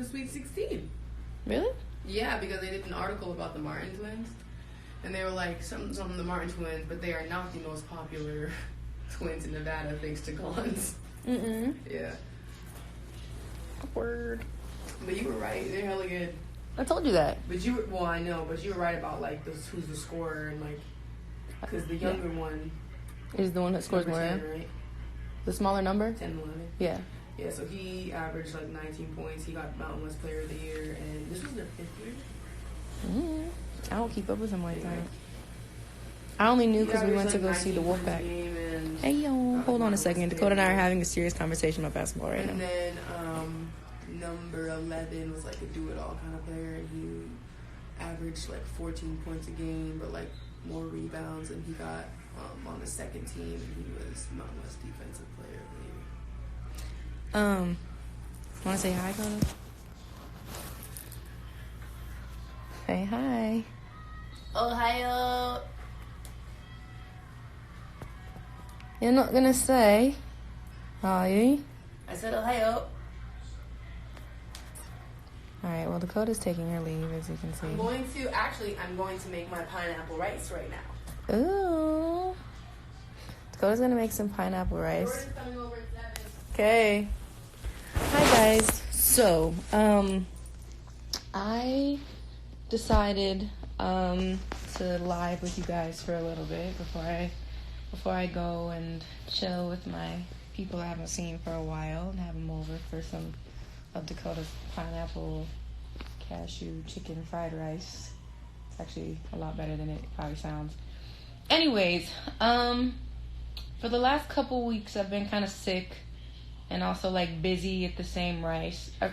the Sweet 16. Really? Yeah, because they did an article about the Martin twins. And they were like, some of the Martin twins, but they are not the most popular twins in Nevada, thanks to IIGONZ. Yeah. Word. But you were right. They're hella good. I told you that. But you were, well, I know, but you were right about, like, who's the scorer and, like, because the younger one is the one that scores more. 10, right? The smaller number? 10 and 11. Yeah. Yeah, so he averaged, like, 19 points. He got Mountain West Player of the Year, and this was their 5th year. I don't keep up with him like that. I only knew because we went to go see the Wolfpack. Hey, yo, hold on a second. Dakota and I are having a serious conversation about basketball right now. And then number 11 was like a do-it-all kind of player, and he averaged like 14 points a game, but like more rebounds, and he got on the second team, and he was Mountain West Defensive Player of the Year. Want to say hi, Kota? Say hi. Ohio. You're not gonna say, are you? I said Ohio. Alright, well, Dakota's taking her leave, as you can see. I'm going to make my pineapple rice right now. Ooh. Dakota's gonna make some pineapple rice. Jordan's coming over at 7. Okay. Hi, guys. So, I decided to live with you guys for a little bit before I go and chill with my people I haven't seen for a while and have them over for some of Dakota's pineapple cashew chicken fried rice. It's actually a lot better than it probably sounds. Anyways, for the last couple weeks I've been kind of sick and also like busy at the same rice. I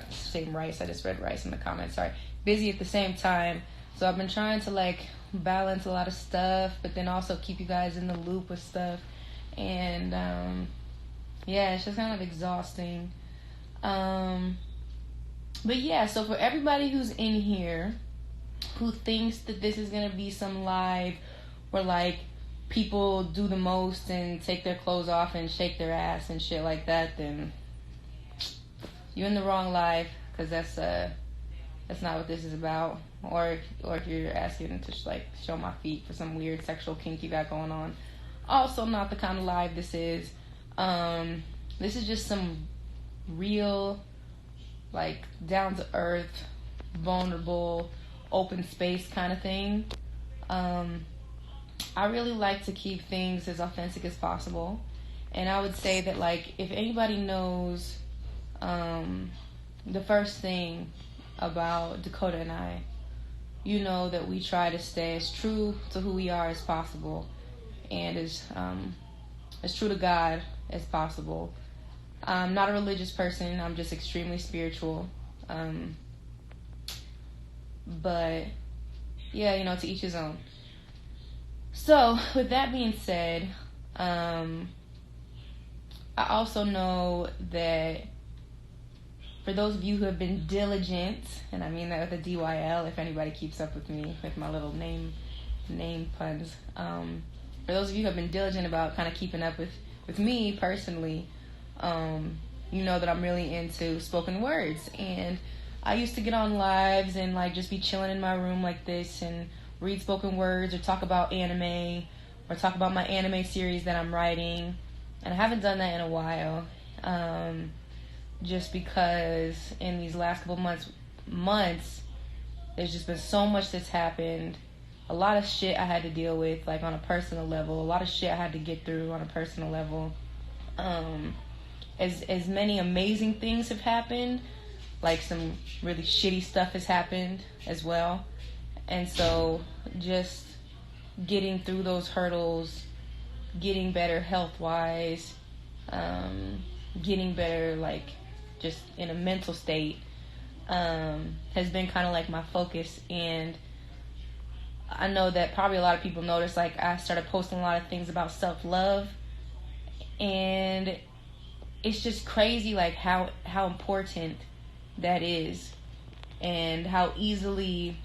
just read rice in the comments. Sorry, busy at the same time. So I've been trying to like balance a lot of stuff, but then also keep you guys in the loop with stuff. And yeah, it's just kind of exhausting. But yeah, so for everybody who's in here who thinks that this is gonna be some live where like people do the most and take their clothes off and shake their ass and shit like that, then you're in the wrong live, because that's not what this is about. Or if you're asking to like show my feet for some weird sexual kink you got going on, also not the kind of live this is. This is just some real, like, down to earth, vulnerable, open space kind of thing. I really like to keep things as authentic as possible, and I would say that like if anybody knows the first thing about Dakota and I, you know that we try to stay as true to who we are as possible, and as true to God as possible. I'm not a religious person. I'm just extremely spiritual. But yeah, you know, to each his own. So with that being said, I also know that for those of you who have been diligent, and I mean that with a DYL, if anybody keeps up with me with my little name puns, for those of you who have been diligent about kind of keeping up with me personally, you know that I'm really into spoken words, and I used to get on lives and like just be chilling in my room like this and read spoken words or talk about anime or talk about my anime series that I'm writing, and I haven't done that in a while, just because in these last couple months there's just been so much that's happened, a lot of shit I had to deal with like on a personal level, a lot of shit I had to get through on a personal level. As many amazing things have happened, like some really shitty stuff has happened as well. And so just getting through those hurdles, getting better health-wise, getting better like just in a mental state, has been kind of like my focus. And I know that probably a lot of people notice like I started posting a lot of things about self-love, and it's just crazy like how important that is, and how easily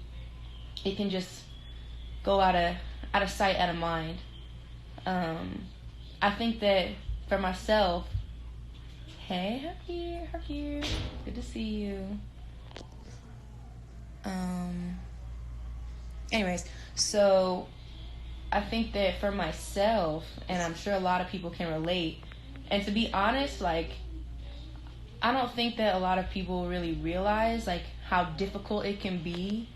it can just go out of sight, out of mind. I think that for myself, hey, I'm here, good to see you. Anyways, so I think that for myself, and I'm sure a lot of people can relate, and to be honest, like, I don't think that a lot of people really realize, like, how difficult it can be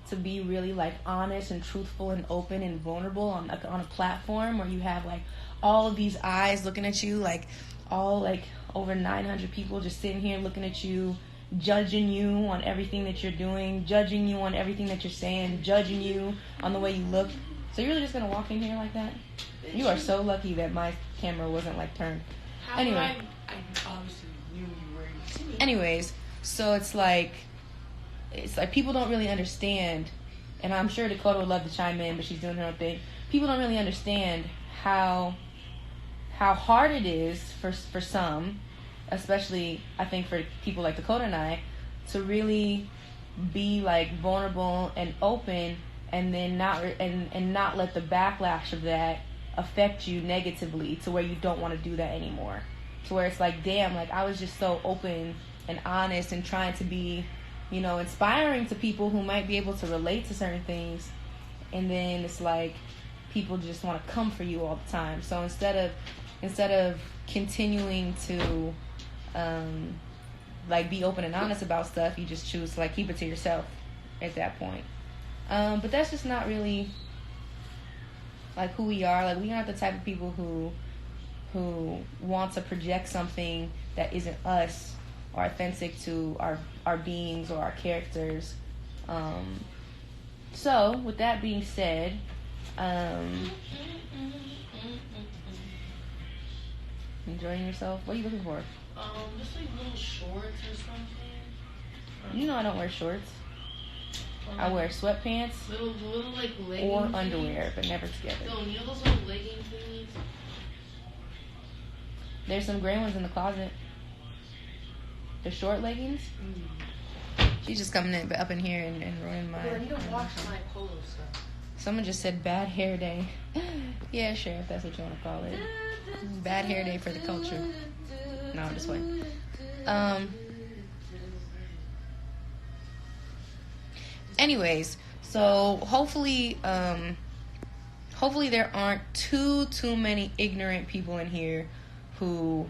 to be really, like, honest and truthful and open and vulnerable on a platform where you have, like, all of these eyes looking at you, like, all, like, over 900 people just sitting here looking at you, judging you on everything that you're doing, judging you on everything that you're saying, judging you on the way you look. So you're really just gonna walk in here like that? You are so lucky that my camera wasn't, like, turned. Anyway. I obviously knew you were. Anyways, so it's like people don't really understand, and I'm sure Dakota would love to chime in, but she's doing her own thing. People don't really understand how hard it is for some, especially I think for people like Dakota and I, to really be, like, vulnerable and open, and then not let the backlash of that affect you negatively to where you don't want to do that anymore. To where it's like, damn, like, I was just so open and honest and trying to be, you know, inspiring to people who might be able to relate to certain things, and then it's like people just want to come for you all the time. So instead of continuing to like, be open and honest about stuff, you just choose to, like, keep it to yourself at that point. But that's just not really, like, who we are. Like, we aren't the type of people who want to project something that isn't us or authentic to our beings or our characters. So with that being said, enjoying yourself? What are you looking for? Just like little shorts or something. You know I don't wear shorts. I wear sweatpants Little like legging or things. underwear, but never together. No, you know those little legging things? There's some gray ones in the closet. The short leggings. She's just coming up in here and ruining my. I need to wash my polo stuff. Someone just said bad hair day. Yeah, sure, if that's what you want to call it. Bad hair day for the culture. No, I'm just playing. Anyways, so hopefully there aren't too many ignorant people in here who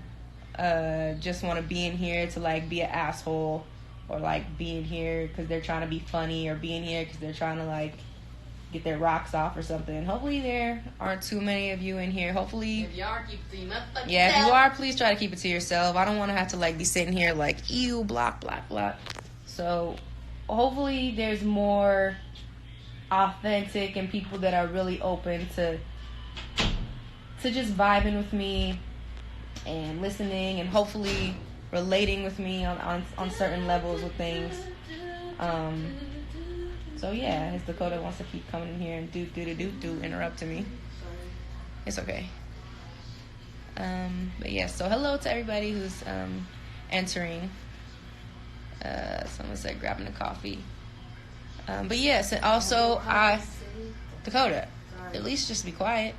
just want to be in here to, like, be an asshole, or, like, be in here because they're trying to be funny, or be in here because they're trying to, like, get their rocks off or something. Hopefully there aren't too many of you in here. Hopefully, if you are, keep it to yourself. yeah, if you are, please try to keep it to yourself. I don't want to have to, like, be sitting here like, ew, block. So hopefully there's more authentic and people that are really open to just vibing with me and listening and hopefully relating with me on certain levels with things. So yeah, as Dakota wants to keep coming in here and do interrupting me. Sorry. It's okay. But yeah, so hello to everybody who's entering. Someone said grabbing a coffee. But yes, and also Dakota, at least just be quiet.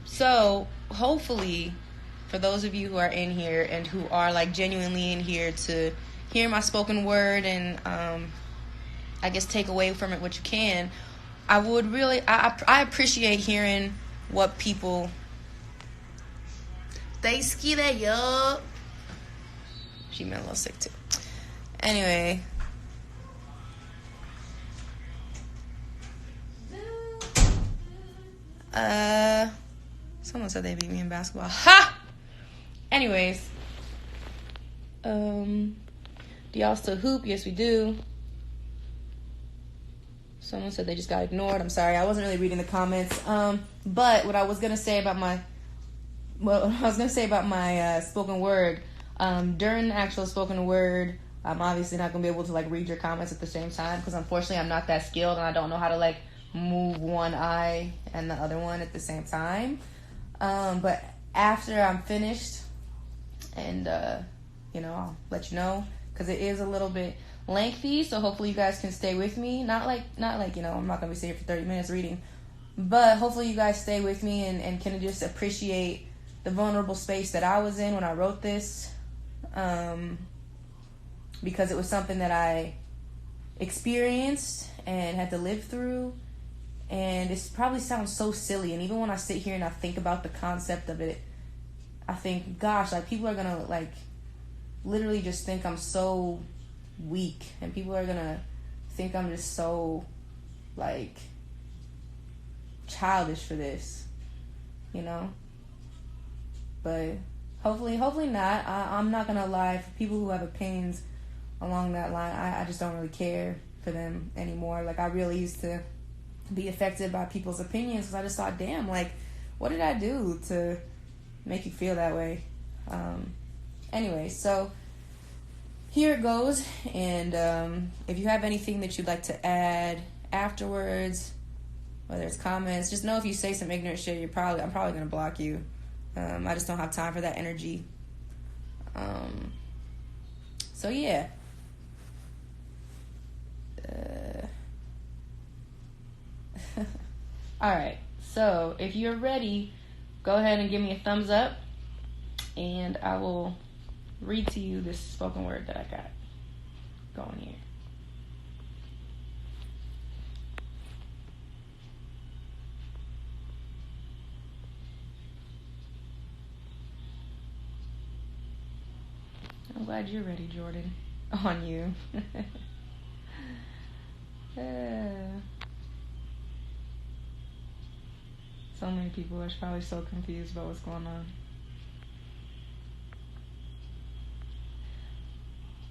So hopefully, for those of you who are in here and who are, like, genuinely in here to hear my spoken word and I guess take away from it what you can, I would really I appreciate hearing what people they ski that yo. She been a little sick too. Anyway. Someone said they beat me in basketball. Ha! Anyways. Do y'all still hoop? Yes, we do. Someone said they just got ignored. I'm sorry. I wasn't really reading the comments. But what I was going to say about my spoken word, during the actual spoken word, I'm obviously not going to be able to, like, read your comments at the same time because unfortunately I'm not that skilled and I don't know how to, like, move one eye and the other one at the same time. But after I'm finished and, I'll let you know because it is a little bit lengthy, so hopefully you guys can stay with me. Not like I'm not going to be sitting here for 30 minutes reading, but hopefully you guys stay with me and can just appreciate the vulnerable space that I was in when I wrote this. because it was something that I experienced and had to live through. And it probably sounds so silly. And even when I sit here and I think about the concept of it, I think, gosh, like, people are going to, like, literally just think I'm so weak. And people are going to think I'm just so, like, childish for this, you know? But hopefully not. I'm not going to lie. For people who have opinions along that line, I just don't really care for them anymore. Like, I really used to be affected by people's opinions because I just thought, damn, like, what did I do to make you feel that way? Anyway, so here it goes. And if you have anything that you'd like to add afterwards, whether it's comments, just know if you say some ignorant shit, I'm probably gonna block you. I just don't have time for that energy. So yeah. Alright, so if you're ready, go ahead and give me a thumbs up, and I will read to you this spoken word that I got going here. I'm glad you're ready, Jordan. On you. So many people are probably so confused about what's going on.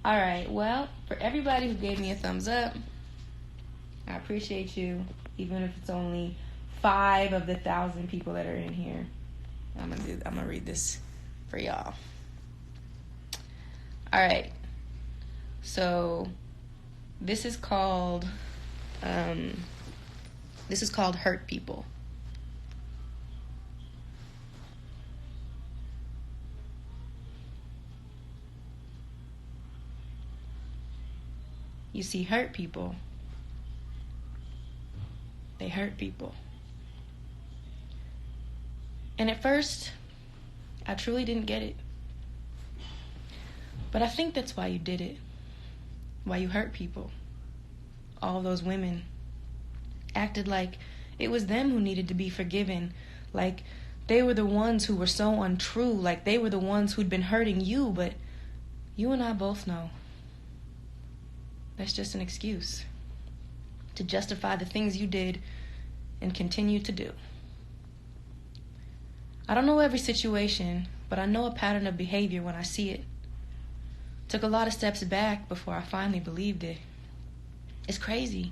Alright, well, for everybody who gave me a thumbs up, I appreciate you, even if it's only 5 of the 1,000 people that are in here. I'm gonna read this for y'all. Alright, so this is called Hurt People. You see, hurt people, they hurt people. And at first, I truly didn't get it. But I think that's why you did it. Why you hurt people. All those women acted like it was them who needed to be forgiven. Like they were the ones who were so untrue. Like they were the ones who'd been hurting you. But you and I both know that's just an excuse to justify the things you did and continue to do. I don't know every situation, but I know a pattern of behavior when I see it. Took a lot of steps back before I finally believed it. It's crazy.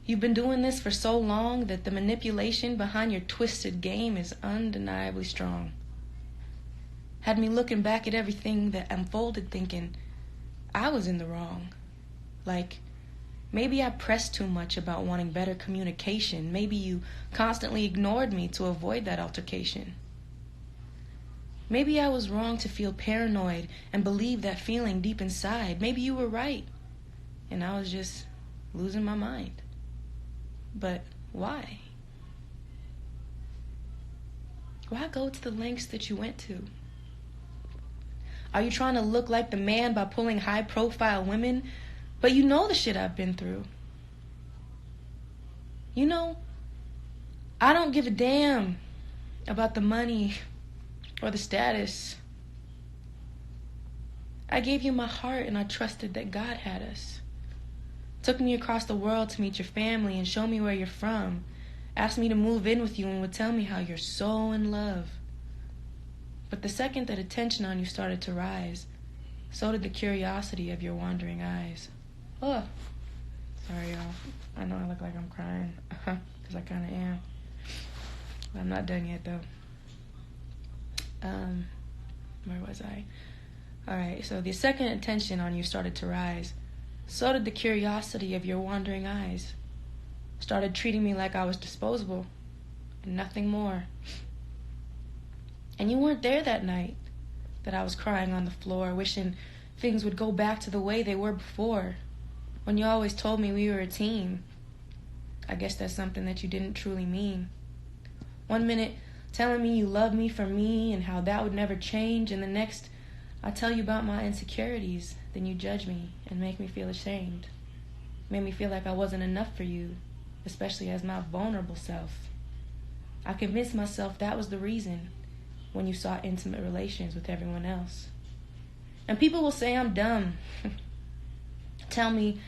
You've been doing this for so long that the manipulation behind your twisted game is undeniably strong. Had me looking back at everything that unfolded thinking I was in the wrong. Like, maybe I pressed too much about wanting better communication. Maybe you constantly ignored me to avoid that altercation. Maybe I was wrong to feel paranoid and believe that feeling deep inside. Maybe you were right, and I was just losing my mind. But why? Why go to the lengths that you went to? Are you trying to look like the man by pulling high-profile women? But you know the shit I've been through. You know, I don't give a damn about the money or the status. I gave you my heart and I trusted that God had us. Took me across the world to meet your family and show me where you're from. Asked me to move in with you and would tell me how you're so in love. But the second that attention on you started to rise, so did the curiosity of your wandering eyes. Oh, sorry y'all. I know I look like I'm crying, because I kind of am. But I'm not done yet though. Where was I? Alright, so the second attention on you started to rise, so did the curiosity of your wandering eyes. Started treating me like I was disposable, and nothing more. And you weren't there that night that I was crying on the floor, wishing things would go back to the way they were before, when you always told me we were a team. I guess that's something that you didn't truly mean. One minute telling me you love me for me and how that would never change, and the next I tell you about my insecurities, then you judge me and make me feel ashamed. Made me feel like I wasn't enough for you, especially as my vulnerable self. I convinced myself that was the reason when you sought intimate relations with everyone else. And people will say I'm dumb. Tell me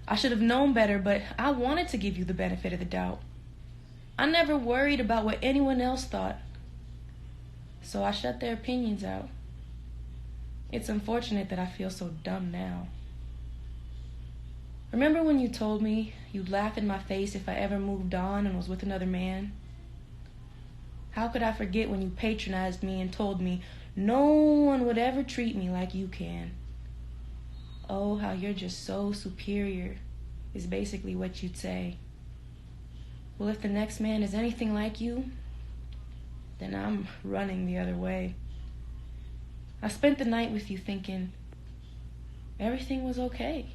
I should have known better, but I wanted to give you the benefit of the doubt. I never worried about what anyone else thought, so I shut their opinions out. It's unfortunate that I feel so dumb now. Remember when you told me you'd laugh in my face if I ever moved on and was with another man? How could I forget when you patronized me and told me no one would ever treat me like you can? Oh, how you're just so superior is basically what you'd say. Well, if the next man is anything like you, then I'm running the other way. I spent the night with you thinking everything was okay.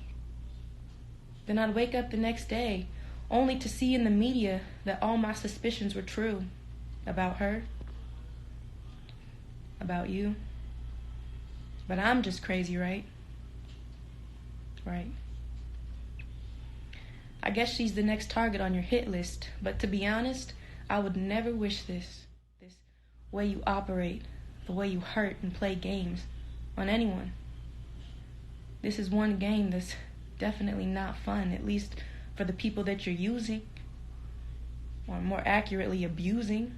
Then I'd wake up the next day only to see in the media that all my suspicions were true. About her, about you. But I'm just crazy, right? Right. I guess she's the next target on your hit list, but to be honest, I would never wish this way you operate, the way you hurt and play games on anyone. This is one game that's definitely not fun, at least for the people that you're using, or more accurately, abusing.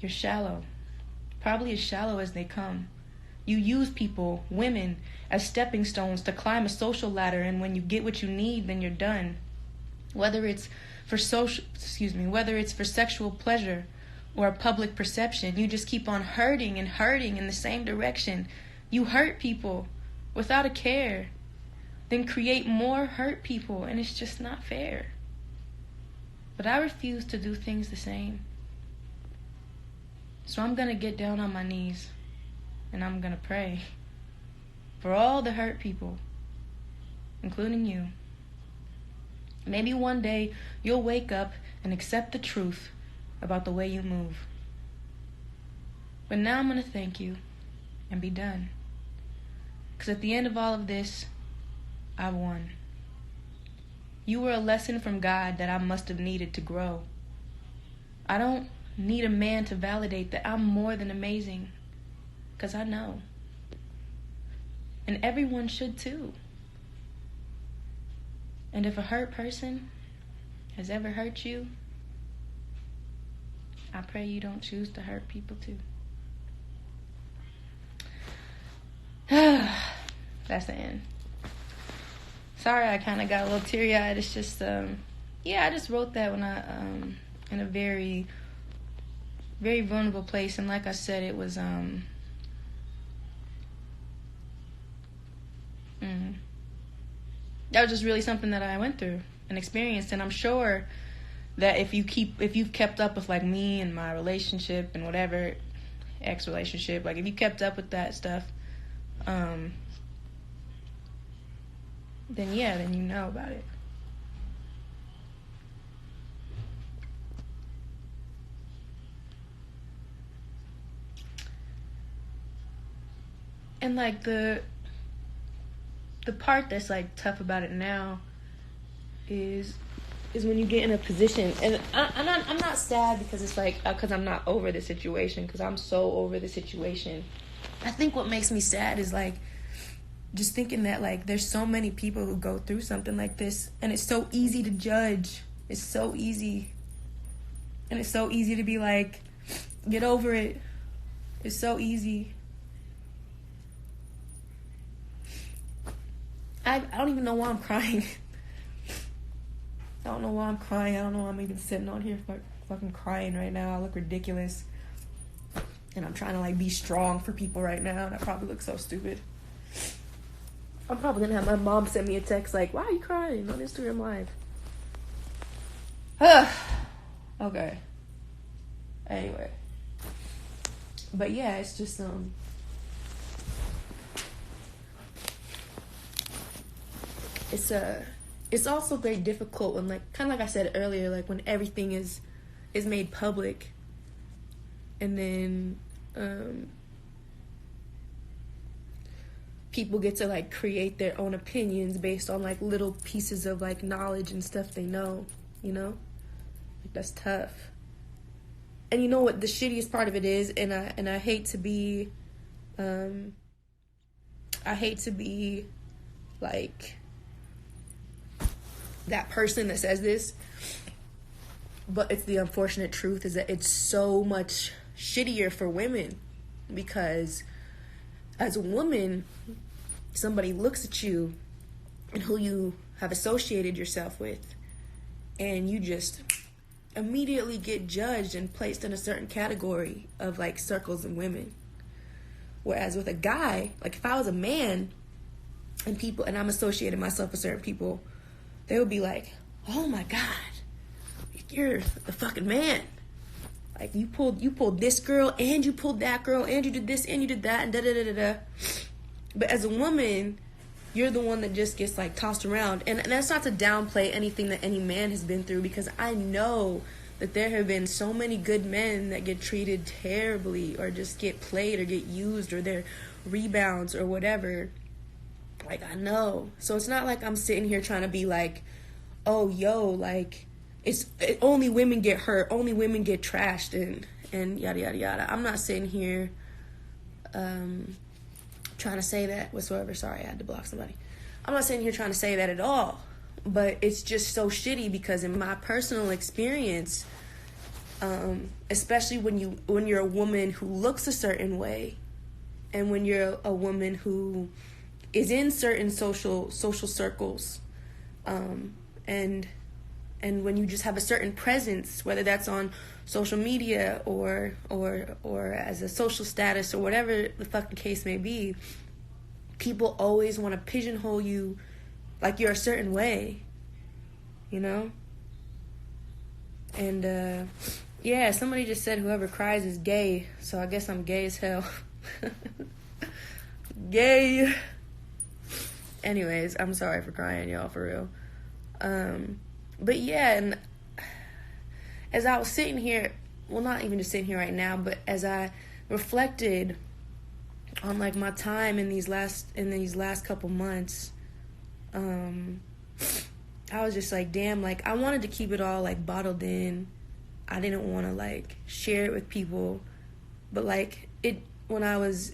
You're shallow, probably as shallow as they come. You use people, women, as stepping stones to climb a social ladder, and when you get what you need, then you're done. Whether it's for sexual pleasure or a public perception, you just keep on hurting and hurting in the same direction. You hurt people without a care, then create more hurt people, and it's just not fair. But I refuse to do things the same. So I'm going to get down on my knees and I'm going to pray for all the hurt people, including you. Maybe one day you'll wake up and accept the truth about the way you move. But now I'm going to thank you and be done. Because at the end of all of this, I won. You were a lesson from God that I must have needed to grow. I don't need a man to validate that I'm more than amazing, because I know. And everyone should too. And if a hurt person has ever hurt you, I pray you don't choose to hurt people too. That's the end. Sorry, I kind of got a little teary-eyed. It's just, I just wrote that when I, in a very, very vulnerable place. And like I said, it was, that was just really something that I went through and experienced. And I'm sure that if you've kept up with like me and my relationship and whatever, ex-relationship, like if you kept up with that stuff, then you know about it. And like the part that's like tough about it now is when you get in a position, and I'm not sad because it's like because I'm not over the situation, because I'm so over the situation. I think what makes me sad is like just thinking that like there's so many people who go through something like this, and it's so easy to judge. It's so easy. And it's so easy to be like, get over it. It's so easy. I don't even know why I'm crying. I don't know why I'm crying. I don't know why I'm even sitting on here fucking crying right now. I look ridiculous. And I'm trying to like be strong for people right now, and I probably look so stupid. I'm probably gonna have my mom send me a text like, why are you crying on Instagram Live? Okay. Anyway. But yeah, it's just it's also very difficult when, like, kind of like I said earlier, like when everything is made public, and then people get to like create their own opinions based on like little pieces of like knowledge and stuff they know, you know? Like, that's tough. And you know what the shittiest part of it is, and I hate to be like that person that says this, but it's the unfortunate truth, is that it's so much shittier for women, because as a woman, somebody looks at you and who you have associated yourself with, and you just immediately get judged and placed in a certain category of like circles and women. Whereas with a guy, like if I was a man and I'm associating myself with certain people, they would be like, oh my God, you're the fucking man. Like you pulled this girl, and you pulled that girl, and you did this and you did that, and da da da da da. But as a woman, you're the one that just gets like tossed around. And that's not to downplay anything that any man has been through, because I know that there have been so many good men that get treated terribly, or just get played, or get used, or they're rebounds or whatever. Like, I know. So it's not like I'm sitting here trying to be like, oh, yo, like, only women get hurt, only women get trashed, and yada, yada, yada. I'm not sitting here trying to say that whatsoever. Sorry, I had to block somebody. I'm not sitting here trying to say that at all. But it's just so shitty, because in my personal experience, especially when you're a woman who looks a certain way, and when you're a woman who is in certain social circles, and when you just have a certain presence, whether that's on social media or as a social status or whatever the fucking case may be, people always want to pigeonhole you like you're a certain way, you know? And yeah, somebody just said whoever cries is gay, so I guess I'm gay as hell. Gay. Anyways, I'm sorry for crying, y'all, for real. But yeah, and as I was sitting here, well, not even just sitting here right now, but as I reflected on like my time in these last couple months, I was just like, damn, like I wanted to keep it all like bottled in. I didn't want to like share it with people, but like when I was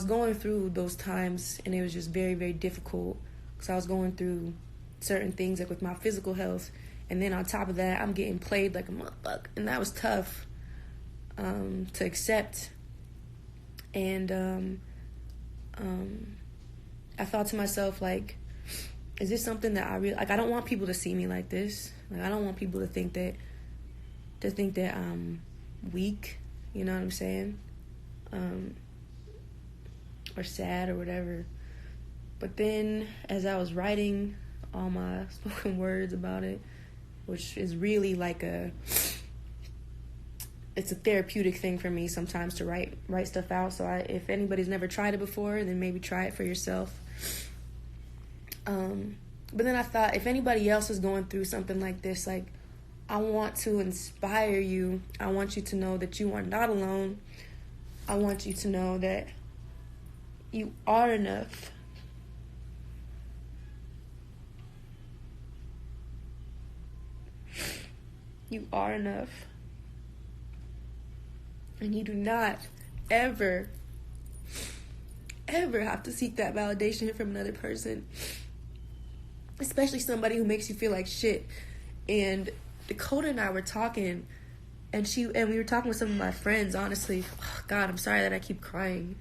going through those times, and it was just very, very difficult, because I was going through certain things like with my physical health, and then on top of that I'm getting played like a motherfucker, and that was tough to accept. And I thought to myself, like, is this something that I really like? I don't want people to see me like this. Like, I don't want people to think that I'm weak, you know what I'm saying, or sad or whatever. But then as I was writing all my spoken words about it, which is really like it's a therapeutic thing for me sometimes to write stuff out. So if anybody's never tried it before, then maybe try it for yourself. But then I thought, if anybody else is going through something like this, like, I want to inspire you. I want you to know that you are not alone. I want you to know that you are enough. You are enough. And you do not ever have to seek that validation from another person. Especially somebody who makes you feel like shit. And Kota and I were talking, and we were talking with some of my friends, honestly. Oh, God, I'm sorry that I keep crying.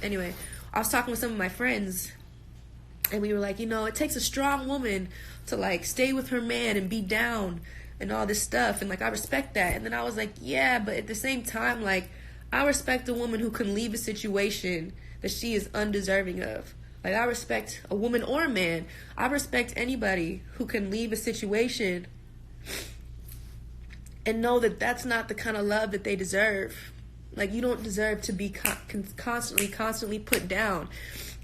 Anyway, I was talking with some of my friends, and we were like, you know, it takes a strong woman to, like, stay with her man and be down and all this stuff, and, like, I respect that. And then I was like, yeah, but at the same time, like, I respect a woman who can leave a situation that she is undeserving of. Like, I respect a woman or a man. I respect anybody who can leave a situation and know that that's not the kind of love that they deserve. Like, you don't deserve to be constantly put down.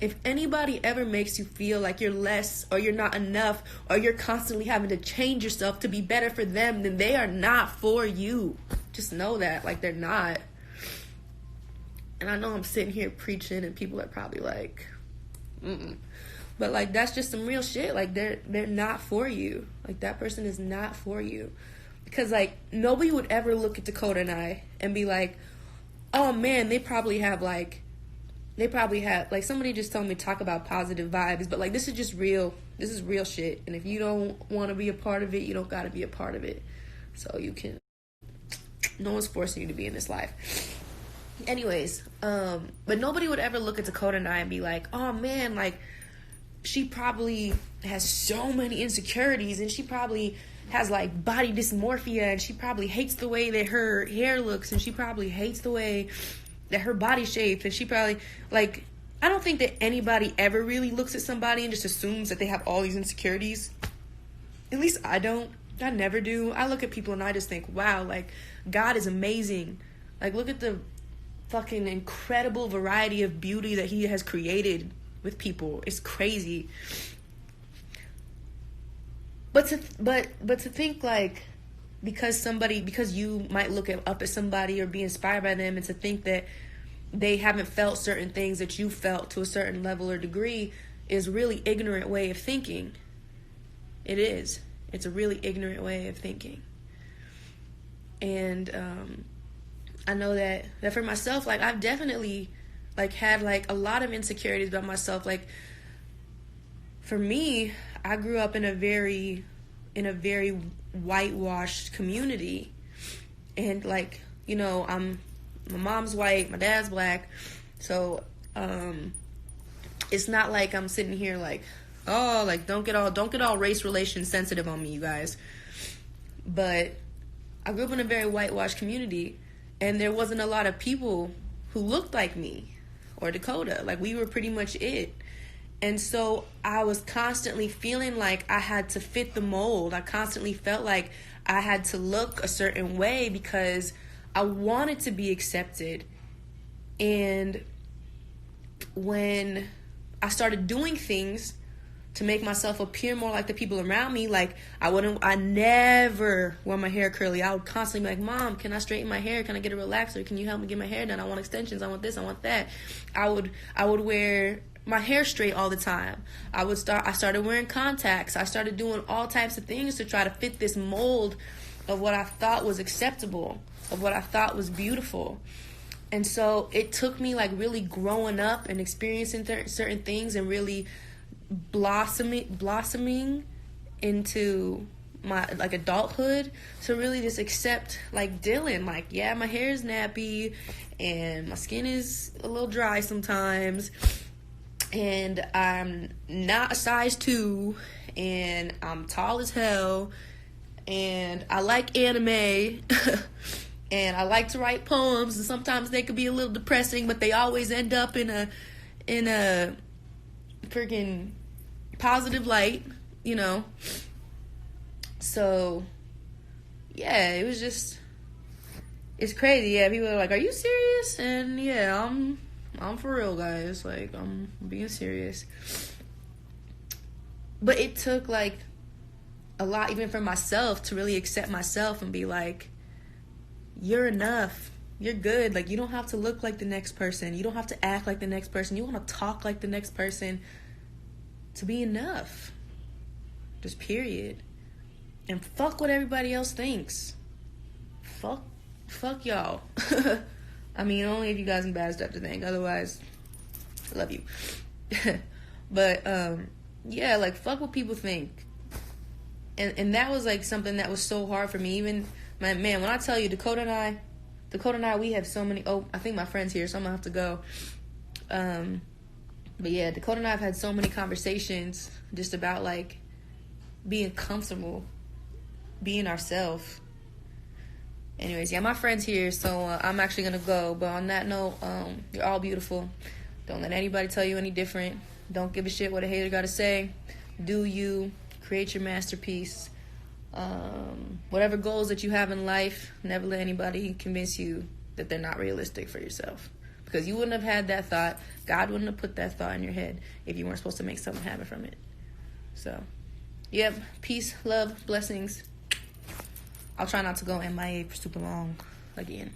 If anybody ever makes you feel like you're less, or you're not enough, or you're constantly having to change yourself to be better for them, then they are not for you. Just know that. Like, they're not. And I know I'm sitting here preaching, and people are probably like, But like, that's just some real shit. Like, they're not for you. Like, that person is not for you. Because like, nobody would ever look at Dakota and I and be like, oh man, they probably have like, somebody just told me to talk about positive vibes, but like, this is just real. This is real shit. And if you don't want to be a part of it, you don't got to be a part of it. So you can, no one's forcing you to be in this life. Anyways, but nobody would ever look at Dakota and I and be like, oh man, like, she probably has so many insecurities, and she probably has like body dysmorphia, and she probably hates the way that her hair looks, and she probably hates the way that her body shapes, and she probably, like, I don't think that anybody ever really looks at somebody and just assumes that they have all these insecurities. At least I don't. I never do. I look at people and I just think, wow, like, God is amazing. Like, look at the fucking incredible variety of beauty that he has created with people. It's crazy. But to think like, because you might look up at somebody or be inspired by them, and to think that they haven't felt certain things that you felt to a certain level or degree, is a really ignorant way of thinking. It is. It's a really ignorant way of thinking. And I know that for myself, like, I've definitely like had like a lot of insecurities about myself. Like, for me, I grew up in a very whitewashed community, and like, you know, my mom's white, my dad's black, so it's not like I'm sitting here like, oh, like, don't get all race relation sensitive on me, you guys. But I grew up in a very whitewashed community, and there wasn't a lot of people who looked like me or Dakota. Like, we were pretty much it. And so I was constantly feeling like I had to fit the mold. I constantly felt like I had to look a certain way because I wanted to be accepted. And when I started doing things to make myself appear more like the people around me, like, I never wore my hair curly. I would constantly be like, Mom, can I straighten my hair? Can I get a relaxer? Can you help me get my hair done? I want extensions. I want this. I want that. I would wear my hair straight all the time. I started wearing contacts. I started doing all types of things to try to fit this mold of what I thought was acceptable, of what I thought was beautiful. And so it took me like really growing up and experiencing certain things and really blossoming into my like adulthood to really just accept like Dylan. Like, yeah, my hair is nappy and my skin is a little dry sometimes, and I'm not a size 2, and I'm tall as hell, and I like anime and I like to write poems, and sometimes they could be a little depressing, but they always end up in a freaking positive light, you know. So yeah, it's crazy. Yeah, people are like, are you serious? And yeah, I'm for real, guys. Like, I'm being serious. But it took like a lot, even for myself, to really accept myself and be like, you're enough. You're good. Like, you don't have to look like the next person. You don't have to act like the next person. You want to talk like the next person to be enough. Just period. And fuck what everybody else thinks. Fuck y'all. I mean, only if you guys some bad stuff to think. Otherwise, I love you. But yeah, like, fuck what people think. And that was like something that was so hard for me. Even when I tell you, Dakota and I, we have so many. Oh, I think my friend's here, so I'm gonna have to go. But yeah, Dakota and I have had so many conversations just about like being comfortable, being ourselves. Anyways, yeah, my friend's here, so I'm actually gonna go. But on that note, you're all beautiful. Don't let anybody tell you any different. Don't give a shit what a hater gotta say. Do you. Create your masterpiece. Whatever goals that you have in life, never let anybody convince you that they're not realistic for yourself. Because you wouldn't have had that thought. God wouldn't have put that thought in your head if you weren't supposed to make something happen from it. So, yep. Peace, love, blessings. I'll try not to go MIA for super long again.